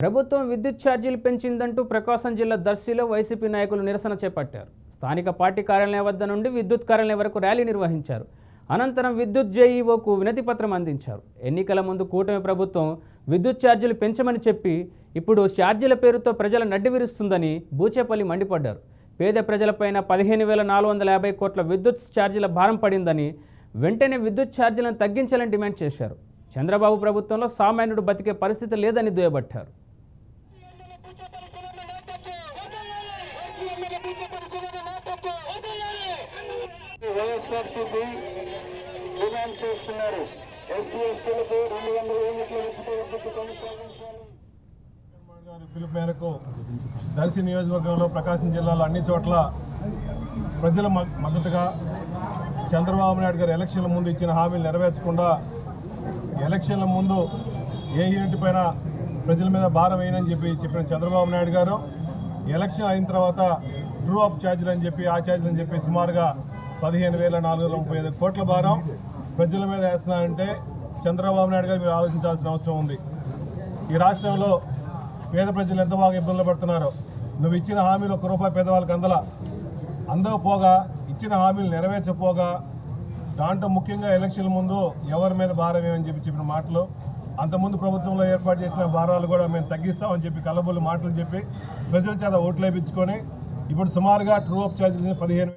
ప్రభుత్వం విద్యుత్ ఛార్జీలు పెంచిందంటూ ప్రకాశం జిల్లా దర్శిలో వైసీపీ నాయకులు నిరసన చేపట్టారు. స్థానిక పార్టీ కార్యాలయం వద్ద నుండి విద్యుత్ కార్యాలయం వరకు ర్యాలీ నిర్వహించారు. అనంతరం విద్యుత్ జేఈఓకు వినతి పత్రం అందించారు. ఎన్నికల ముందు కూటమి ప్రభుత్వం విద్యుత్ ఛార్జీలు పెంచమని చెప్పి ఇప్పుడు ఛార్జీల పేరుతో ప్రజల నడ్డి విరుస్తుందని బూచేపల్లి మండిపడ్డారు. పేద ప్రజలపైన 15,450 కోట్ల విద్యుత్ ఛార్జీల భారం పడిందని, వెంటనే విద్యుత్ ఛార్జీలను తగ్గించాలని డిమాండ్ చేశారు. చంద్రబాబు ప్రభుత్వంలో సామాన్యుడు బతికే పరిస్థితి లేదని దుయ్యబట్టారు. పిలుపు మేరకు దర్శి నియోజకవర్గంలో ప్రకాశం జిల్లాలో అన్ని చోట్ల ప్రజల మద్దతుగా చంద్రబాబు నాయుడు గారు ఎలక్షన్ల ముందు ఇచ్చిన హామీలు నెరవేర్చకుండా ఎలక్షన్ల ముందు ఏ యూనిట్ పైన ప్రజల మీద భారం వేయనని చెప్పిన చంద్రబాబు నాయుడు గారు ఎలక్షన్ అయిన తర్వాత ట్రూ అప్ ఛార్జీలు అని చెప్పి ఆ ఛార్జీలు అని చెప్పి సుమారుగా 15,435 కోట్ల భారం ప్రజల మీద వేస్తున్నారంటే చంద్రబాబు నాయుడు గారు మీరు ఆలోచించాల్సిన అవసరం ఉంది. ఈ రాష్ట్రంలో పేద ప్రజలు ఎంత బాగా ఇబ్బందులు పడుతున్నారో, నువ్వు ఇచ్చిన హామీలు ₹1 పేదవాళ్ళకి అందకపోగా ఇచ్చిన హామీలు నెరవేర్చపోగా దాంట్లో ముఖ్యంగా ఎలక్షన్ల ముందు ఎవరి మీద భారం ఏమని చెప్పిన మాటలు, అంతకుముందు ప్రభుత్వంలో ఏర్పాటు చేసిన భారాలు కూడా మేము తగ్గిస్తామని చెప్పి కల్లబొల్లి మాటలు చెప్పి ప్రజల చేత ఓట్లు వేయించుకొని ఇప్పుడు సుమారుగా ట్రూ అప్ ఛార్జీలు 15